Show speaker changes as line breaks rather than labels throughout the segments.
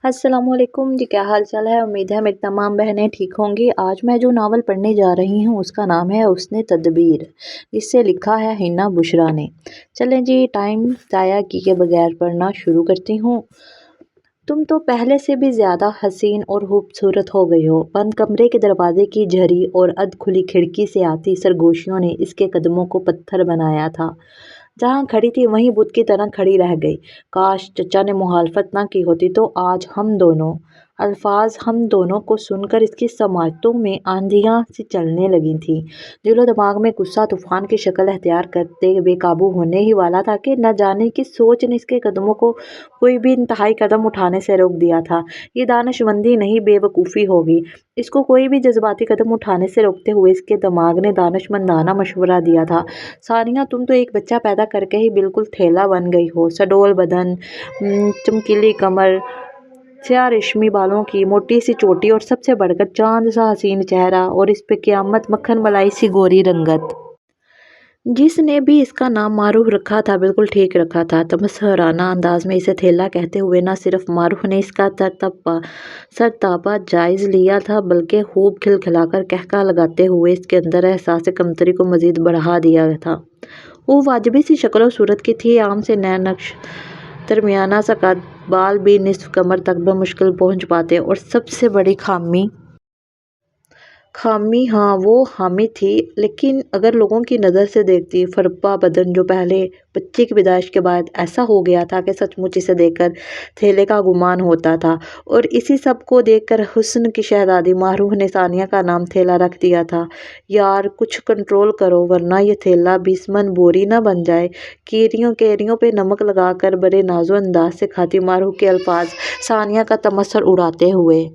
السلام علیکم جی، کیا حال چال ہے؟ امید ہے میری تمام بہنیں ٹھیک ہوں گی۔ آج میں جو ناول پڑھنے جا رہی ہوں اس کا نام ہے حسن تدبیر، جس سے لکھا ہے حنا بشرا نے۔ چلیں جی، ٹائم ضائع کیے بغیر پڑھنا شروع کرتی ہوں۔ تم تو پہلے سے بھی زیادہ حسین اور خوبصورت ہو گئی ہو۔ بند کمرے کے دروازے کی جھری اور ادھ کھلی کھڑکی سے آتی سرگوشیوں نے اس کے قدموں کو پتھر بنایا تھا۔ جہاں کھڑی تھی وہیں بت کی طرح کھڑی رہ گئی۔ کاش چچا نے مخالفت نہ کی ہوتی تو آج ہم دونوں۔ الفاظ ہم دونوں کو سن کر اس کی سماعتوں میں آندھیاں سی چلنے لگی تھیں۔ دل و دماغ میں غصہ طوفان کی شکل اختیار کرتے بے قابو ہونے ہی والا تھا کہ نہ جانے کس سوچ نے اس کے قدموں کو کوئی بھی انتہائی قدم اٹھانے سے روک دیا تھا۔ یہ دانش مندی نہیں، بے وقوفی ہوگی۔ اس کو کوئی بھی جذباتی قدم اٹھانے سے روکتے ہوئے اس کے دماغ نے دانش مندانہ مشورہ دیا تھا: ثانیہ، تم تو ایک بچہ پیدا کر کے ہی بالکل تھیلا بن گئی ہو۔ سڈول بدن، چمکیلی کمر، سیاہ ریشمی بالوں کی موٹی سی چوٹی اور سب سے بڑھ کر چاند سا حسین چہرہ، اور اس پہ قیامت مکھن ملائی سی گوری رنگت۔ جس نے بھی اس کا نام معروف رکھا تھا بالکل ٹھیک رکھا تھا۔ تمسخرانہ انداز میں اسے تھیلا کہتے ہوئے نہ صرف معروف نے اس کا سرتاپا جائزہ لیا تھا بلکہ خوب کھلکھلا کر قہقہہ لگاتے ہوئے اس کے اندر احساس کمتری کو مزید بڑھا دیا تھا۔ وہ واجبی سی شکل و صورت کی تھی، عام سے نئے نقش، درمیانہ سا قد، بال بھی نصف کمر تک بمشکل پہنچ پاتے، اور سب سے بڑی خامی ہاں وہ حامد تھی، لیکن اگر لوگوں کی نظر سے دیکھتی، فربا بدن جو پہلے بچے کی پیدائش کے بعد ایسا ہو گیا تھا کہ سچ مچ اسے دیکھ کر تھیلے کا گمان ہوتا تھا، اور اسی سب کو دیکھ کر حسن کی شہزادی معروف نے ثانیہ کا نام تھیلا رکھ دیا تھا۔ یار کچھ کنٹرول کرو ورنہ یہ تھیلا 20 من بوری نہ بن جائے۔ کیریوں پہ نمک لگا کر بڑے نازو انداز سے کھاتی معروف کے الفاظ ثانیہ کا تمثل اڑاتے ہوئے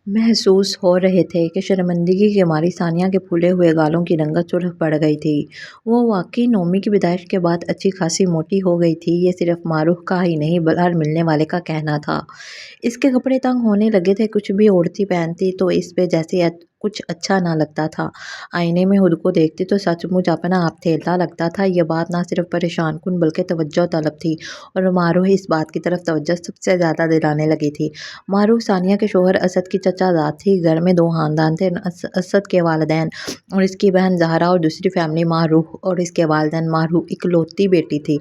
محسوس ہو رہے تھے کہ شرمندگی کی ماری ثانیہ کے پھولے ہوئے گالوں کی رنگت سرخ پڑ گئی تھی۔ وہ واقعی نومی کی پیدائش کے بعد اچھی خاصی موٹی ہو گئی تھی۔ یہ صرف معروف کا ہی نہیں، ہر ملنے والے کا کہنا تھا۔ اس کے کپڑے تنگ ہونے لگے تھے، کچھ بھی اوڑھتی پہنتی تو اس پہ جیسے کچھ اچھا نہ لگتا تھا۔ آئینے میں خود کو دیکھتی تو سچ مچ اپنا آپ تھیلا لگتا تھا۔ یہ بات نہ صرف پریشان کن بلکہ توجہ طلب تھی، اور معروف اس بات کی طرف توجہ سب سے زیادہ دلانے لگی تھی۔ معروف ثانیہ کے شوہر اسد کی چچا زاد تھی۔ گھر میں دو خاندان تھے، اسد کے والدین اور اس کی بہن زہرا، اور دوسری فیملی معروف اور اس کے والدین۔ معروف اکلوتی بیٹی تھی۔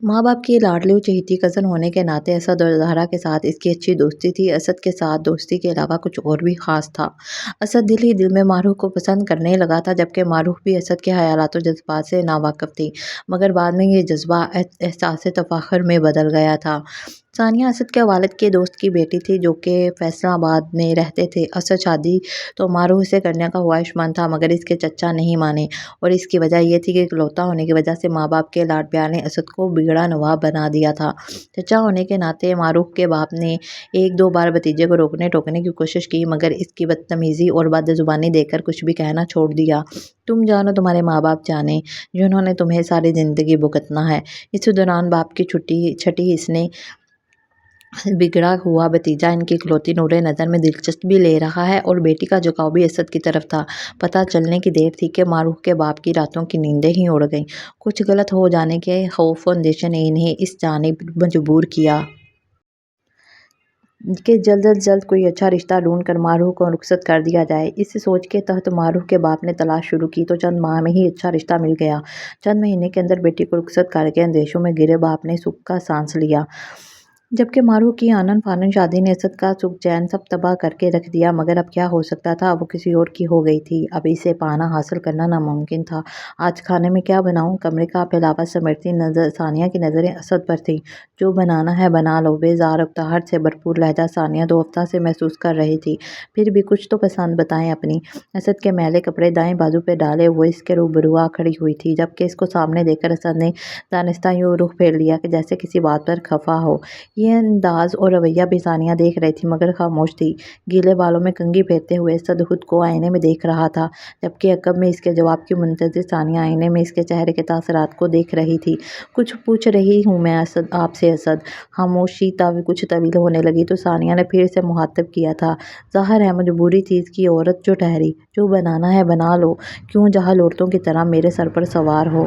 ماں باپ کی لاڈلی و چہیتی کزن ہونے کے ناطے اسد اور زہرا کے ساتھ اس کی اچھی دوستی تھی۔ اسد کے ساتھ دوستی کے علاوہ کچھ اور بھی خاص تھا۔ اسد دل ہی دل میں معروف کو پسند کرنے لگا تھا، جبکہ معروف بھی اسد کے خیالات و جذبات سے ناواقف تھی، مگر بعد میں یہ جذبہ احساس تفاخر میں بدل گیا تھا۔ ثانیہ اسد کے والد کے دوست کی بیٹی تھی، جو کہ فیصل آباد میں رہتے تھے۔ اسد شادی تو معروف سے کرنے کا خواہش مند تھا، مگر اس کے چچا نہیں مانے، اور اس کی وجہ یہ تھی کہ اکلوتا ہونے کی وجہ سے ماں باپ کے لاڈ پیار نے اسد کو بگڑا نواب بنا دیا تھا۔ چچا ہونے کے ناطے معروف کے باپ نے ایک دو بار بھتیجے کو روکنے ٹوکنے کی کوشش کی، مگر اس کی بدتمیزی اور بد زبانی دیکھ کر کچھ بھی کہنا چھوڑ دیا۔ تم جانو، تمہارے ماں باپ جانے، جنہوں نے تمہیں ساری زندگی بھگتنا ہے۔ اس دوران باپ کی چھٹی اس نے بگڑا ہوا بھتیجا ان کی اکلوتی نور نظر میں دلچسپی لے رہا ہے، اور بیٹی کا جھکاؤ بھی اسد کی طرف تھا۔ پتہ چلنے کی دیر تھی کہ معروف کے باپ کی راتوں کی نیندیں ہی اڑ گئیں۔ کچھ غلط ہو جانے کے خوف و اندیشے نے انہیں اس جانب مجبور کیا کہ جلد از جلد کوئی اچھا رشتہ ڈھونڈ کر معروف کو رخصت کر دیا جائے۔ اس سوچ کے تحت معروف کے باپ نے تلاش شروع کی تو چند ماہ میں ہی اچھا رشتہ مل گیا۔ چند مہینے کے اندر بیٹی کو رخصت کر کے اندیشوں میں گھرے باپ نے سکھ کا سانس لیا، جبکہ معروف کی آنن فانن شادی نے اسد کا سکھ چین سب تباہ کر کے رکھ دیا۔ مگر اب کیا ہو سکتا تھا، وہ کسی اور کی ہو گئی تھی، اب اسے پانا حاصل کرنا ناممکن تھا۔ آج کھانے میں کیا بناؤں؟ کمرے کا پھیلاوا سمیٹتی ثانیہ کی نظریں اسد پر تھیں۔ جو بنانا ہے بنا لو، بیزار اکتاہٹ سے بھرپور لہجہ ثانیہ 2 ہفتہ سے محسوس کر رہی تھی۔ پھر بھی کچھ تو پسند بتائیں اپنی۔ اسد کے میلے کپڑے دائیں بازو پہ ڈالے وہ اس کے روبرو آ کھڑی ہوئی تھی، جبکہ اس کو سامنے دیکھ کر اسد نے دانستہ یوں رخ پھیر لیا کہ جیسے کسی بات پر خفا ہو۔ یہ انداز اور رویہ بھی ثانیہ دیکھ رہی تھی، مگر خاموش تھی۔ گیلے بالوں میں کنگھی پھیرتے ہوئے اسد خود کو آئینے میں دیکھ رہا تھا، جبکہ عقب میں اس کے جواب کی منتظر ثانیہ آئینے میں اس کے چہرے کے تاثرات کو دیکھ رہی تھی۔ کچھ پوچھ رہی ہوں میں آپ سے اسد۔ خاموشی کچھ طویل ہونے لگی تو ثانیہ نے پھر سے مخاطب کیا تھا: ظاہر ہے مجبوری تھی اس کی، عورت جو ٹھہری، جو بنانا ہے بنا لو، کیوں جاہل عورتوں کی طرح میرے سر پر سوار ہو؟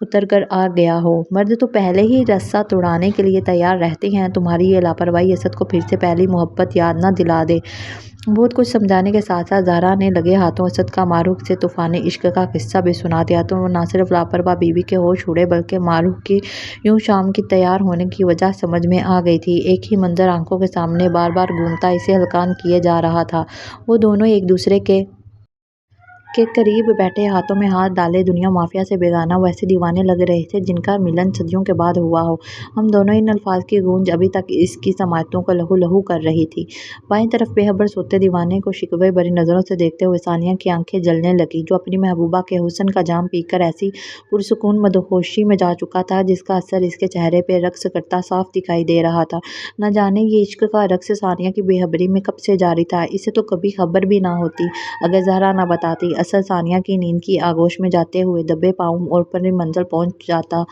اتر کر آ گیا ہو۔ مرد تو پہلے ہی رسہ توڑانے کے لیے تیار رہتے ہیں، تمہاری یہ لاپرواہی اسد کو پھر سے پہلی محبت یاد نہ دلا دے۔ بہت کچھ سمجھانے کے ساتھ ساتھ زہرا نے لگے ہاتھوں اسد کا ماروف سے طوفانی عشق کا قصہ بھی سنا دیا تو نہ صرف لاپرواہ بیوی کے ہوش اڑے بلکہ ماروف کی یوں شام کی تیار ہونے کی وجہ سمجھ میں آ گئی تھی۔ ایک ہی منظر آنکھوں کے سامنے بار بار گھومتا اسے ہلکان کیے جا رہا تھا۔ وہ دونوں ایک دوسرے کے قریب بیٹھے ہاتھوں میں ہاتھ ڈالے دنیا مافیا سے بیگانہ ویسے دیوانے لگ رہے تھے جن کا ملن صدیوں کے بعد ہوا ہو۔ ہم دونوں ان الفاظ کی گونج ابھی تک اس کی سماعتوں کو لہو لہو کر رہی تھی۔ بائیں طرف بے خبر سوتے دیوانے کو شکوے بھری نظروں سے دیکھتے ہوئے ثانیہ کی آنکھیں جلنے لگیں جو اپنی محبوبہ کے حسن کا جام پی کر ایسی پرسکون مدہوشی میں جا چکا تھا جس کا اثر اس کے چہرے پہ رقص کرتا صاف دکھائی دے رہا تھا۔ نہ جانے یہ عشق کا رقص ثانیہ کی بے خبری میں کب سے جاری تھا، اسے تو کبھی خبر بھی نہ ہوتی اگر زہرا نہ بتاتی۔ اصل ثانیہ کی نیند کی آغوش میں جاتے ہوئے دبے پاؤں اوپری منزل پہنچ جاتا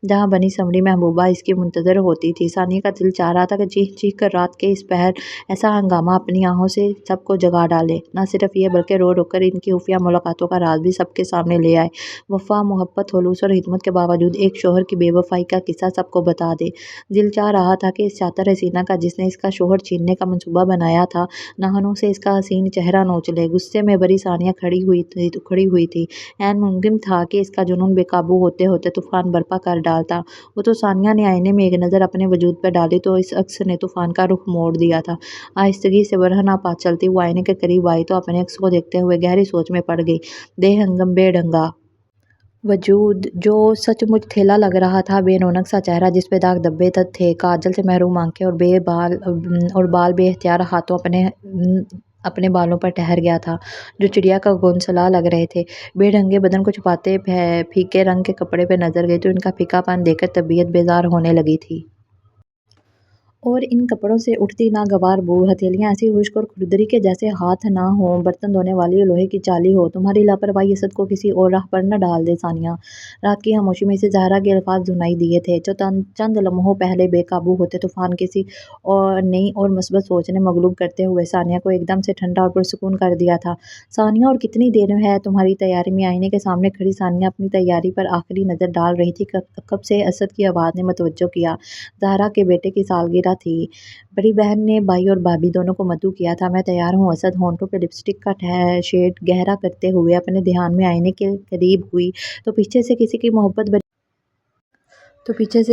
جہاں بنی سنوری محبوبہ اس کی منتظر ہوتی تھی۔ ثانیہ کا دل چاہ رہا تھا کہ چیخ چیخ کر رات کے اس پہر ایسا ہنگامہ اپنی آہوں سے سب کو جگا ڈالے، نہ صرف یہ بلکہ رو رو کر ان کی خفیہ ملاقاتوں کا راز بھی سب کے سامنے لے آئے، وفا، محبت، خلوص اور خدمت کے باوجود ایک شوہر کی بے وفائی کا قصہ سب کو بتا دے۔ دل چاہ رہا تھا کہ اس چاتر حسینہ کا جس نے اس کا شوہر چھیننے کا منصوبہ بنایا تھا ناخنوں سے اس کا حسین چہرہ نوچ لے۔ غصے میں بھری ثانیہ کھڑی ہوئی تھی، عین ممکن تھا کہ اس کا جنون بے قابو ہوتے ہوتے طوفان برپا کر ڈالتا۔ وہ تو ثانیہ نے آئینے میں ایک نظر اپنے وجود پہ ڈالی تو اس عکس نے طوفان کا رخ موڑ دیا تھا۔ آہستگی سے برہنہ پا چلتی وہ آئینے کے قریب آئی تو اپنے عکس کو دیکھتے ہوئے گہری سوچ میں پڑ گئی۔ بے ہنگم، بے ڈھنگا وجود جو سچ مچ تھیلا لگ رہا تھا، بے رونق سا چہرہ جس پہ داغ دھبے تھے، کاجل سے محروم آنکھیں اور بال بے اختیار ہاتھوں اپنے بالوں پر ٹہر گیا تھا جو چڑیا کا گھونسلہ لگ رہے تھے۔ بے ڈھنگے بدن کو چھپاتے پھیکے رنگ کے کپڑے پہ نظر گئی تو ان کا پھیکا پن دیکھ کر طبیعت بیزار ہونے لگی تھی۔ اور ان کپڑوں سے اٹھتی ناگوار بو، ہتھیلیاں ایسی خشک اور کھردری کے جیسے ہاتھ نہ ہوں برتن دھونے والی لوہے کی چالی ہو۔ تمہاری لاپرواہی اسد کو کسی اور راہ پر نہ ڈال دے ثانیہ۔ رات کی خاموشی میں اسے زہرا کے الفاظ سنائی دیے تھے جو چند لمحوں پہلے بے قابو ہوتے طوفان کسی نئی اور مثبت سوچ نے مغلوب کرتے ہوئے ثانیہ کو ایک دم سے ٹھنڈا اور پرسکون کر دیا تھا۔ ثانیہ اور کتنی دیر ہے تمہاری تیاری میں؟ آئینے کے سامنے کھڑی ثانیہ اپنی تیاری پر آخری نظر ڈال رہی تھی کب سے اسد کی آواز نے متوجہ کیا۔ زہرا کے بیٹے کی سالگرہ تھی۔ بڑی بہن نے بھائی اور بھابھی دونوں کو مدعو کیا تھا۔ میں تیار ہوں اسد ہونٹوں پہ لپسٹک کا شیڈ گہرا کرتے ہوئے اپنے دھیان میں آئینے کے قریب ہوئی تو پیچھے سے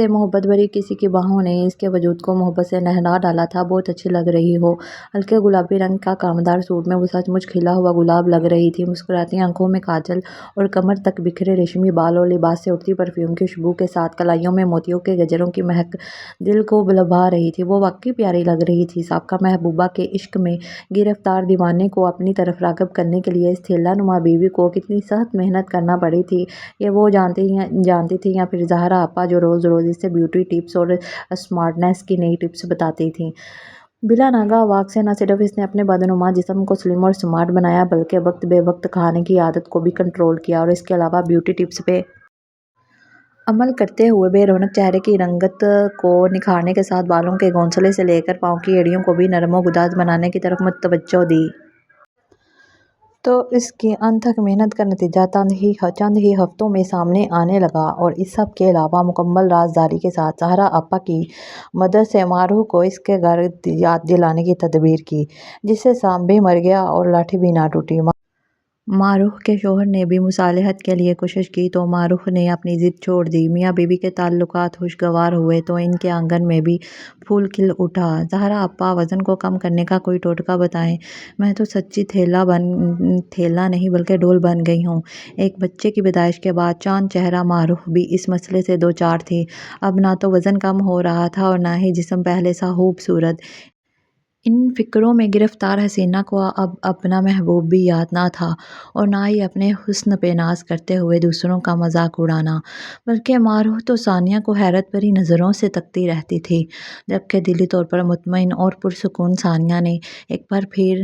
محبت بھری کسی کی باہوں نے اس کے وجود کو محبت سے نہلا ڈالا تھا۔ بہت اچھی لگ رہی ہو۔ ہلکے گلابی رنگ کا کامدار سوٹ میں وہ سچ مچ کھلا ہوا گلاب لگ رہی تھی۔ مسکراتی آنکھوں میں کاجل اور کمر تک بکھرے ریشمی بال اور لباس سے اٹھتی پرفیوم کی خوشبو کے ساتھ کلائیوں میں موتیوں کے گجروں کی مہک دل کو لبھا رہی تھی۔ وہ واقعی پیاری لگ رہی تھی۔ سابقہ محبوبہ کے عشق میں گرفتار دیوانے کو اپنی طرف راغب کرنے کے لیے اس تھیلا نما بیوی کو کتنی سخت محنت کرنا پڑی تھی یہ وہ جانتی تھی یا پھر زہرا آپا جو روز روز اسے بیوٹی ٹپس اور اسمارٹنیس کی نئی ٹپس بتاتی تھیں۔ بلا ناگہ واک سے نہ صرف اس نے اپنے بدنما جسم کو سلم اور سمارٹ بنایا بلکہ وقت بے وقت کھانے کی عادت کو بھی کنٹرول کیا اور اس کے علاوہ بیوٹی ٹپس پہ عمل کرتے ہوئے بے رونق چہرے کی رنگت کو نکھارنے کے ساتھ بالوں کے گھونسلے سے لے کر پاؤں کی ایڑیوں کو بھی نرم و گداز بنانے کی طرف توجہ دی۔ تو اس کی انتھک محنت کا نتیجہ چند ہی ہفتوں میں سامنے آنے لگا اور اس سب کے علاوہ مکمل رازداری کے ساتھ زہرا آپا کی مدد سے ماروح کو اس کے گھر یاد دلانے کی تدبیر کی جس سے سانپ بھی مر گیا اور لاٹھی بھی نہ ٹوٹی۔ ماروح کے شوہر نے بھی مصالحت کے لیے کوشش کی تو ماروح نے اپنی ضد چھوڑ دی۔ میاں بیوی کے تعلقات خوشگوار ہوئے تو ان کے آنگن میں بھی پھول کھل اٹھا۔ زہرا آپا وزن کو کم کرنے کا کوئی ٹوٹکا بتائیں، میں تو سچی تھیلا نہیں بلکہ ڈول بن گئی ہوں۔ ایک بچے کی پیدائش کے بعد چاند چہرہ ماروح بھی اس مسئلے سے دوچار تھی۔ اب نہ تو وزن کم ہو رہا تھا اور نہ ہی جسم پہلے سا خوبصورت۔ ان فکروں میں گرفتار حسینہ کو اب اپنا محبوب بھی یاد نہ تھا اور نہ ہی اپنے حسن پہ ناز کرتے ہوئے دوسروں کا مذاق اڑانا، بلکہ ماروح تو ثانیہ کو حیرت بھری نظروں سے تکتی رہتی تھی جبکہ دلی طور پر مطمئن اور پرسکون ثانیہ نے ایک بار پھر